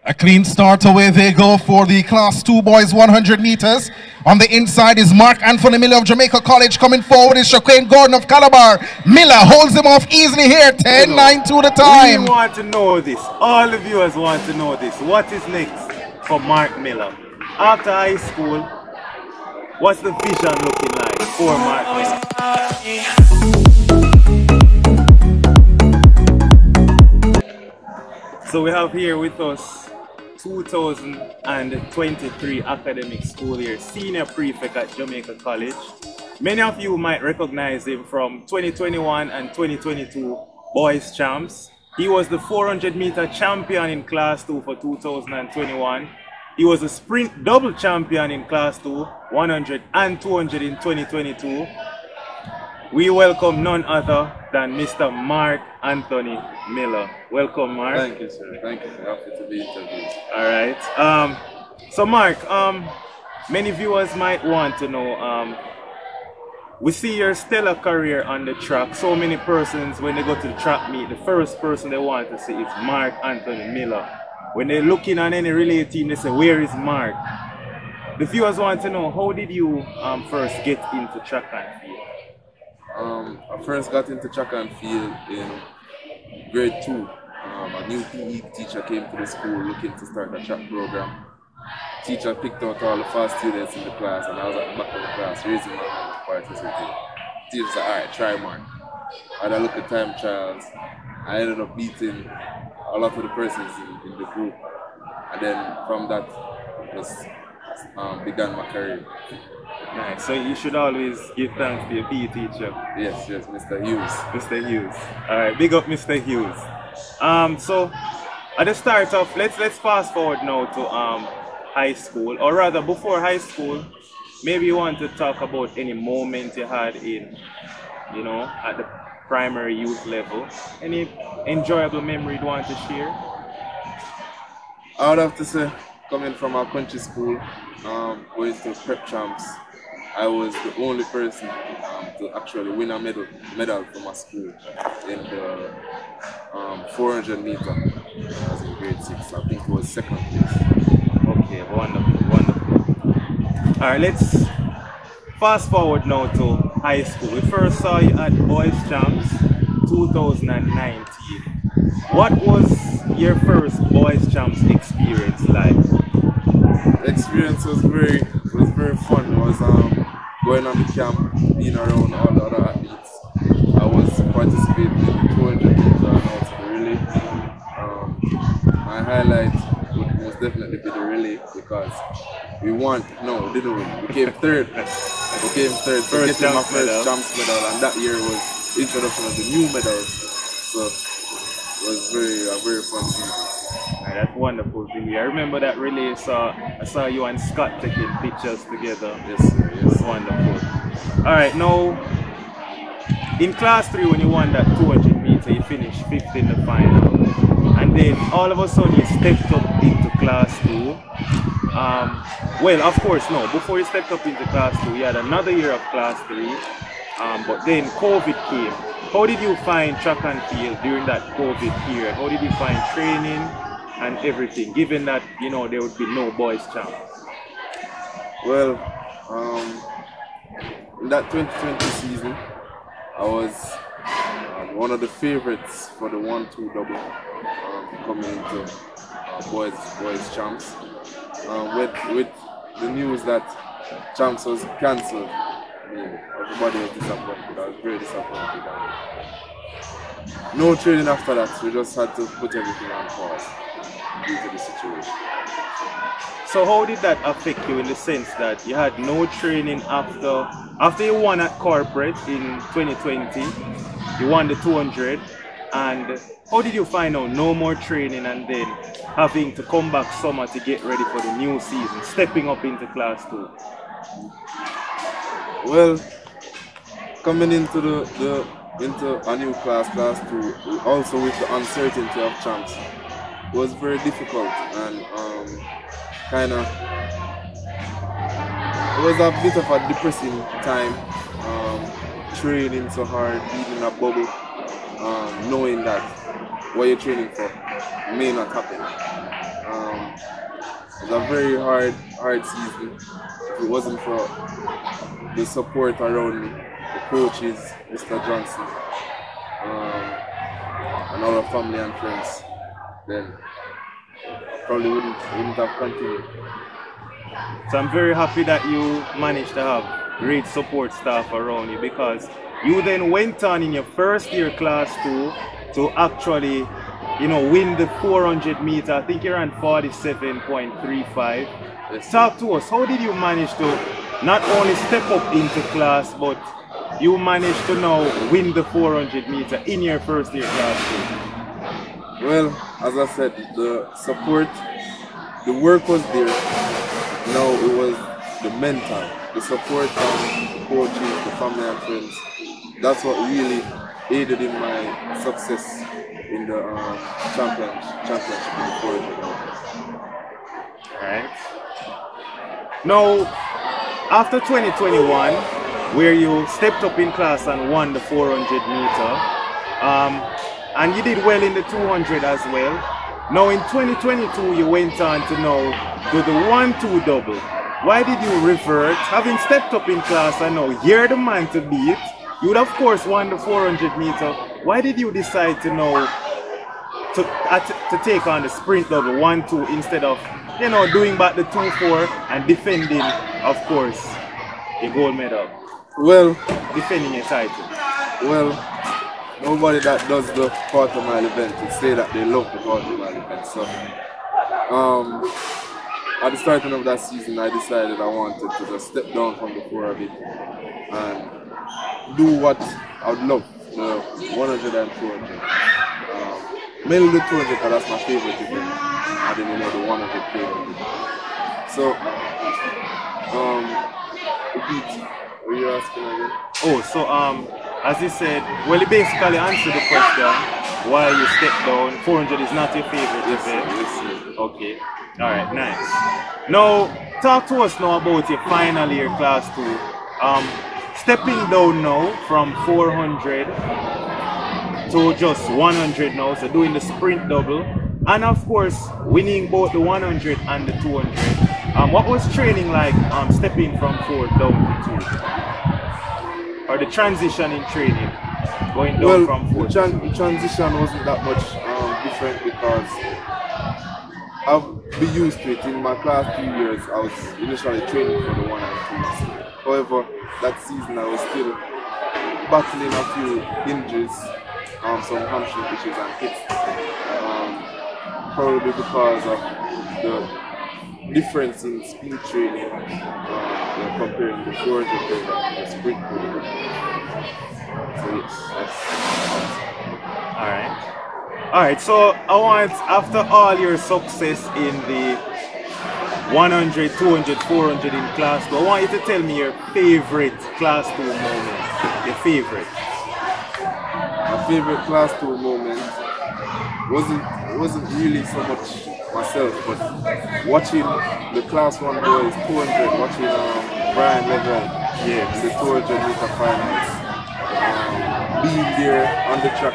A clean start, away they go for the Class 2 boys 100 meters. On the inside is Mark Anthony Miller of Jamaica College. Coming forward is Shaquane Gordon of Calabar. Miller holds him off easily here, 10-9 to the time. We want to know this. All the viewers want to know this. What is next for Mark Miller? After high school, what's the vision looking like for Mark Miller? So we have here with us 2023 academic school year senior prefect at Jamaica College. Many of you might recognize him from 2021 and 2022 boys champs. He was the 400 meter champion in class 2 for 2021. He was a sprint double champion in class 2, 100 and 200 in 2022. We welcome none other than Mr. Mark Anthony Miller. Welcome, Mark. Thank you, sir. Thank you. Happy to be interviewed. All right. So Mark, many viewers might want to know, we see your stellar career on the track. So many persons, when they go to the track meet, the first person they want to see is Mark Anthony Miller. When they're looking on any relay team, they say, where is Mark? The viewers want to know, how did you first get into track and field? I first got into track and field in grade 2. A new PE teacher came to the school looking to start a track program. Teacher picked out all the fast students in the class, and I was at the back of the class raising my hand to participate. Teacher said, alright, try Mark. I had a look at time trials. I ended up beating a lot of the persons in the group, and then from that just began my career. Nice. So you should always give thanks to your PE teacher. Yes, Mr. Hughes. Mr. Hughes. Alright, big up Mr. Hughes. So at the start of, let's fast forward now to high school, or rather before high school. Maybe you want to talk about any moment you had in, at the primary youth level. Any enjoyable memory you want to share? I would have to say, coming from our country school, going to prep champs, I was the only person to actually win a medal for my school in the 400 meter. I was in grade 6. I think it was second place. Okay, wonderful. Alright, let's fast forward now to high school. We first saw you at Boys Champs 2019. What was your first Boys Champs experience like? The experience was very fun. It was going on the camp, being around all the other athletes. I was participating in the 200 meter and also the relay. My highlight would most definitely be the relay because we didn't win. We came third. So getting my first champs medal, and that year was the introduction of the new medals. So it was a very fun season. That's wonderful, Billy. I remember that relay. I saw you and Scott taking pictures together. Yes, sir. Yes. Wonderful. All right, now in class 3, when you won that 200 meter, you finished 5th in the final, and then all of a sudden you stepped up into class 2. Well, of course, no. Before you stepped up into class 2, you had another year of class 3, but then COVID came. How did you find track and field during that COVID period? How did you find training and everything, given that there would be no boys champs? Well, in that 2020 season, I was one of the favorites for the 1-2 double coming into boys champs. With the news that champs was cancelled, everybody was disappointed. I was very disappointed. No training after that. We just had to put everything on pause due to the situation. So how did that affect you in the sense that you had no training after you won at corporate in 2020, you won the 200, and how did you find out no more training and then having to come back summer to get ready for the new season, stepping up into class 2? Well, coming into into a new class 2, also with the uncertainty of champs, was very difficult, and it was a bit of a depressing time, training so hard, being in a bubble, knowing that what you're training for may not happen. It was a very hard season. If it wasn't for the support around me, the coaches, Mr. Johnson, and all our family and friends, then I probably wouldn't have continued. So I'm very happy that you managed to have great support staff around you, because you then went on in your first year class 2 to actually, win the 400 meter. I think you ran 47.35. Yes. Talk to us. How did you manage to not only step up into class, but you managed to now win the 400 meter in your first year class 2? Well, as I said, the support, the work was there. Now it was the mental, the support from the coaches, the family and friends. That's what really aided in my success in the championship in the 400 meters. Alright. Now, after 2021, where you stepped up in class and won the 400 meter, and you did well in the 200 as well. Now in 2022, you went on to now do the 1-2 double. Why did you revert? Having stepped up in class and now you're the man to beat, you would of course won the 400 meter. Why did you decide to now to take on the sprint double 1-2 instead of doing back the 2-4 and defending, of course, your gold medal? Well, defending your title. Well, nobody that does the quarter mile event would say that they love the quarter mile event. So, at the starting of that season, I decided I wanted to just step down from the 4 a bit and do what I would love, the 100 and 200. Mainly the 200 because that's my favorite event. I didn't know the 100 favorite. So, repeat. What are you asking again? Oh, so as you said, well, you basically answered the question why you stepped down. 400 is not your favorite event. Yes. Okay. All right. Nice. Now, talk to us now about your final year class 2. Stepping down now from 400 to just 100 now, so doing the sprint double, and of course winning both the 100 and the 200. What was training like stepping from 4 down to 2? Or the transition in training, going down from 4 to 2? The transition wasn't that much different because I've been used to it. In my class 2 years, I was initially training for the 1 and 2s. However, that season I was still battling a few injuries, some hamstring issues and hits. Probably because of the difference in speed training comparing the 400 program and the sprint program. So yes, that's Alright, so I want, after all your success in the 100, 200, 400 in class 2, I want you to tell me your favorite class 2 moment. Your favorite. My favorite class 2 moment wasn't really so much myself, but watching the class 1 boys 200, watching Brian Level in the 200 meter finals, being there on the track,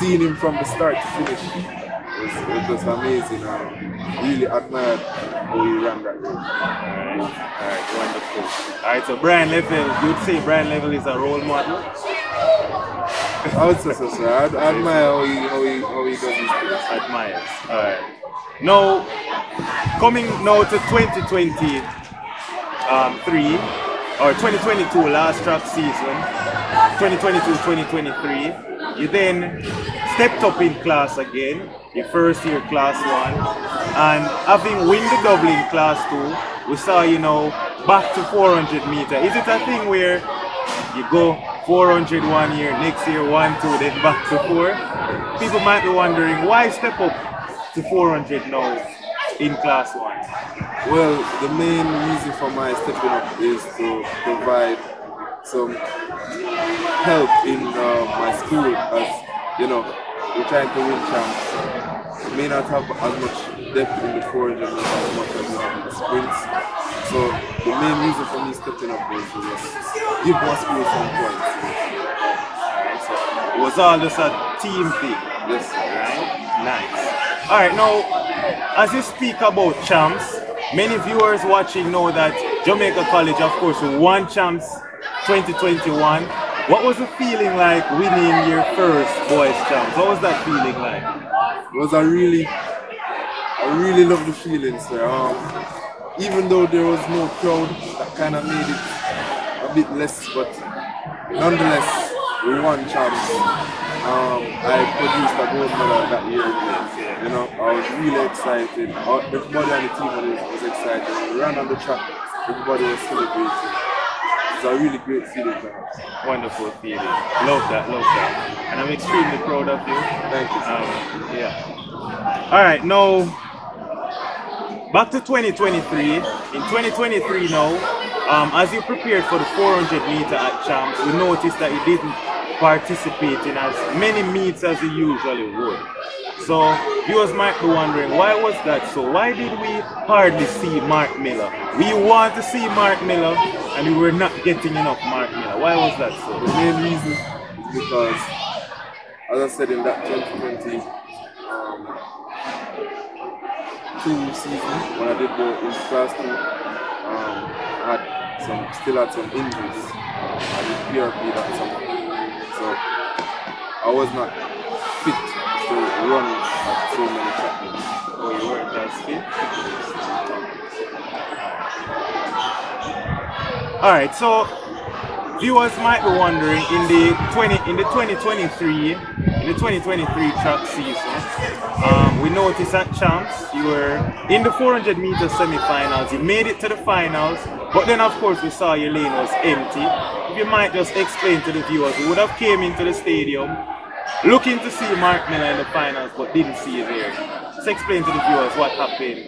seeing him from the start to finish, it was amazing. Really admired how he ran that race. Alright, wonderful. Alright, so Brian Level, you'd say Brian Level is a role model? I would say so, sir. I admire how he does his things. Admires. Alright. Now, coming now to 2023 or 2022 last track season, 2022-2023, you then stepped up in class again, your first year class 1, and having win the double in class 2, we saw you now back to 400 meter. Is it a thing where you go 400 1 year, next year 1-2, then back to 4? People might be wondering why step up to 400 now in class 1? Well, the main reason for my stepping up is to provide some help in my school, as we're trying to win champs. We may not have as much depth in the 400 as much as we have in the sprints. So the main reason for me stepping up was to just give my school some points. So it was all just a team thing. Yes. Right? Nice. Alright, now, as you speak about champs, many viewers watching know that Jamaica College, of course, won champs 2021. What was the feeling like winning your first boys champs? What was that feeling like? It was I really love the feeling, sir. Even though there was no crowd, that kind of made it a bit less, but nonetheless, we won champs. I produced a gold medal that year. You know, I was really excited. Everybody on the team was excited. We ran on the track, everybody was celebrating. It's a really great feeling to have. Wonderful feeling. Love that, love that. And I'm extremely proud of you. Thank you. Yeah. Alright, now back to 2023. In 2023 now, as you prepared for the 400 meter at Champs, we noticed that you didn't participate in as many meets as you usually would. So viewers might be wondering, why was that so? Why did we hardly see Mark Miller? We want to see Mark Miller and we were not getting enough Mark Miller. Why was that so? The main reason is because, as I said, in that 2020 season, when I did go in class 2, I still had some injuries. I did PRP that summer. So I was not fit to run at so many track meets. Oh, you weren't as fit? Alright, so viewers might be wondering, in the 2023 track season, we noticed at Champs you were in the 400 meter semi-finals. You made it to the finals, but then of course we saw your lane was empty. If you might just explain to the viewers who would have came into the stadium looking to see Mark Miller in the finals but didn't see you there. Just explain to the viewers what happened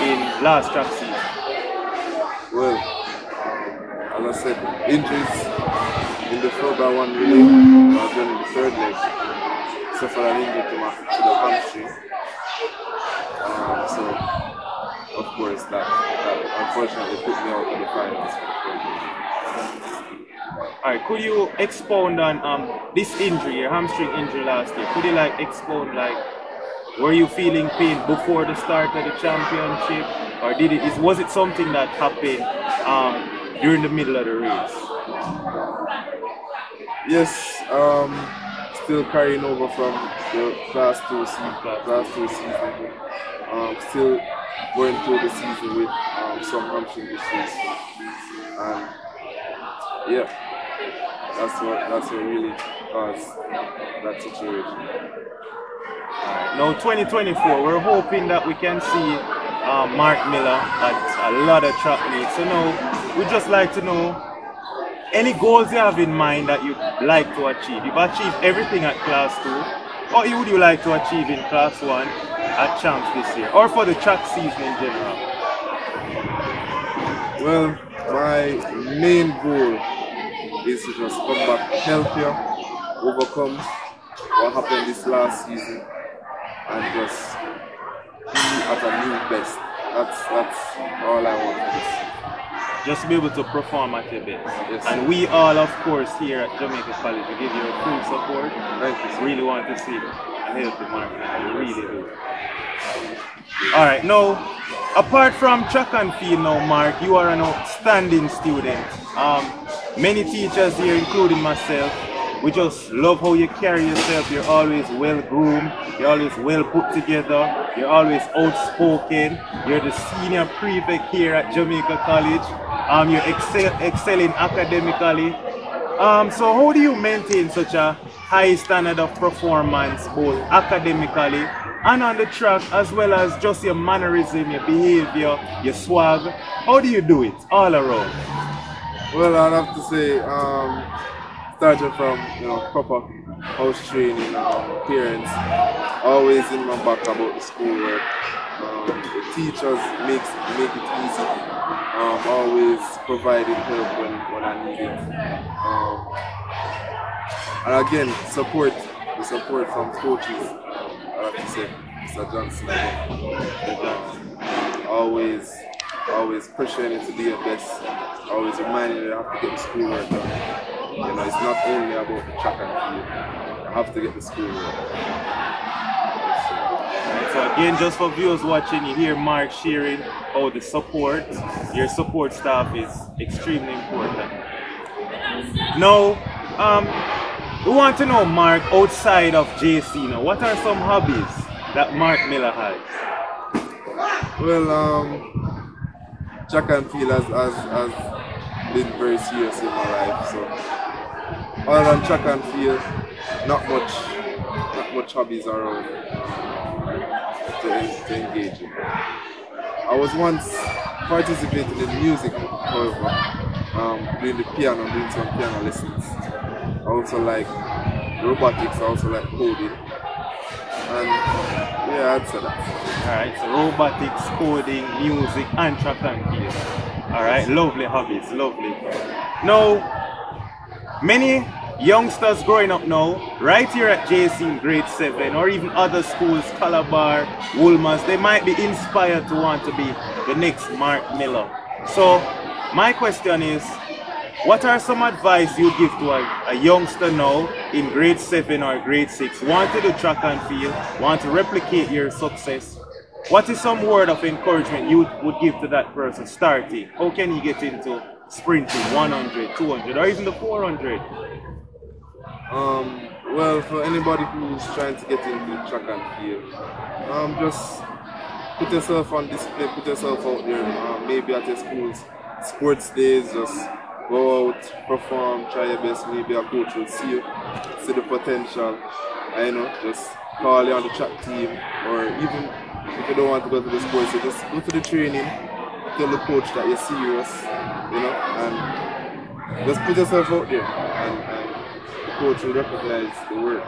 in last track season. Well, as I said, injuries in the 4x1 relay. I was running the third leg. Suffered an injury to the hamstring. So, of course, that unfortunately put me out of the finals. Alright, could you expound on this injury, your hamstring injury last year? Could you expound, were you feeling pain before the start of the championship, or was it something that happened during the middle of the race? Yes, still carrying over from the class 2 season. Still going through the season with some hamstring issues, and yeah, that's what really caused that situation. Now 2024, we're hoping that we can see Mark Miller at a lot of track meets. So now we'd just like to know any goals you have in mind that you'd like to achieve. You've achieved everything at class 2. What would you like to achieve in class 1 at Champs this year, or for the track season in general? Well, my main goal is to just come back healthier, overcome what happened this last season, and just be at a new best. That's all I want for this. Just be able to perform at your best. Yes. And we all, of course, here at Jamaica College, we give you full support. Thank you. Really want to see a healthy Mark Miller. We really do. Alright, now, apart from track and field now, Mark, you are an outstanding student. Many teachers here, including myself, we just love how you carry yourself. You're always well groomed, you're always well put together, you're always outspoken, you're the senior prefect here at Jamaica College. You're excelling academically. So how do you maintain such a high standard of performance, both academically and on the track, as well as just your mannerism, your behavior, your swag? How do you do it all around? Well, I'd have to say, starting from proper house training, parents always in my back about the schoolwork. The teachers make it easy. Always providing help when I need it. And again, the support from coaches. I have to say, Mr. Johnson again. Always pushing you to do your best. Always reminding you have to get the schoolwork done. It's not only about the track and field. You have to get the schoolwork. So again, just for viewers watching, you hear Mark sharing how the support, your support staff is extremely important. Now, we want to know, Mark, outside of JC now, what are some hobbies that Mark Miller has? Well, track and field has been very serious in my life. So other than track and field, not much hobbies around to engage in. I was once participating in music, however, doing the piano, doing some piano lessons. I also like robotics, I also like coding. And yeah, I'd say that. Alright, so robotics, coding, music, and track and field. Alright, lovely hobbies, lovely. Now, many youngsters growing up now, right here at JC in grade 7, or even other schools, Calabar, Woolmans, they might be inspired to want to be the next Mark Miller. So, my question is, what are some advice you give to a youngster now in grade 7 or grade 6, want to do track and field, want to replicate your success? What is some word of encouragement you would give to that person starting? How can he get into sprinting 100, 200, or even the 400? Well, for anybody who's trying to get into track and field, just put yourself on display, put yourself out there. Maybe at your school's sports days, just go out, perform, try your best. Maybe a coach will see you, see the potential. Just call you on the track team, or even if you don't want to go to the sports, you just go to the training, tell the coach that you're serious, and just put yourself out there, and the coach will recognize the work.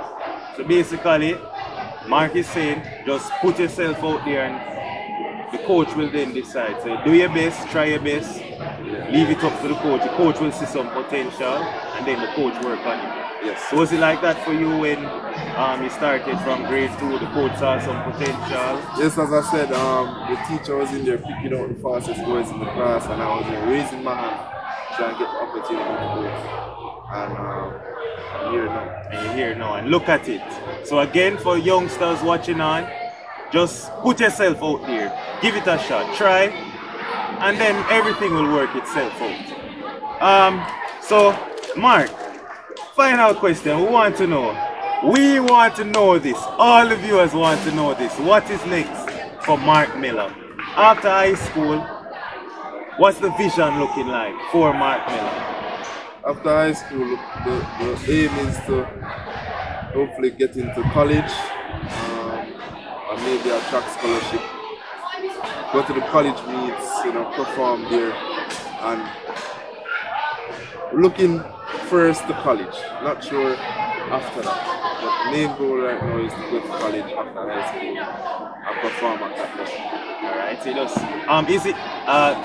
So basically, Mark is saying, just put yourself out there and the coach will then decide. So do your best, try your best, leave it up to the coach. The coach will see some potential and then the coach work on it. Yes. So was it like that for you when you started from grade 2, the coach saw some potential? Yes, as I said, the teacher was in there picking out the fastest boys in the class, and I was there raising my hand, trying to get the opportunity to go. And I'm here now. And you're here now, and look at it. So again, for youngsters watching on, just put yourself out there, give it a shot, try, and then everything will work itself out. So Mark, final question, we want to know this, all the viewers want to know this. What is next for Mark Miller? After high school, what's the vision looking like for Mark Miller? After high school, the aim is to hopefully get into college, or maybe a track scholarship. Go to the college meets, perform there, and looking first to college. Not sure after that, but the main goal right now is to go to college after high school and perform at that level. Alright, so just, is it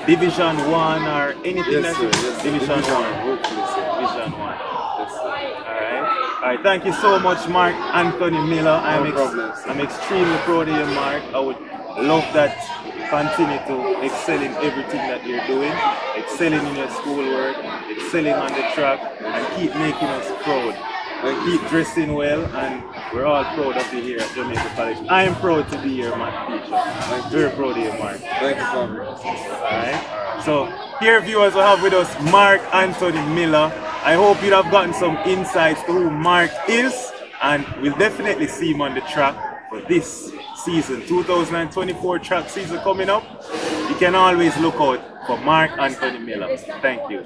Division 1 or anything? Yes, sir. Yes, Division 1. Hopefully, sir. Division 1. Yes, sir. Alright, thank you so much, Mark Anthony Miller. No problem, sir. I'm extremely proud of you, Mark. I would love that continue to excel in everything that you're doing, excelling in your schoolwork, excelling on the track, and keep making us proud. Keep dressing well, and we're all proud of you here at Jamaica College. I am proud to be your math teacher. I'm very proud of you, Mark. Thank you so much. Alright. So here, viewers, we have with us Mark Anthony Miller. I hope you'd have gotten some insights to who Mark is, and we'll definitely see him on the track for this season, 2024 track season coming up. You can always look out for Mark Anthony Miller. Thank you.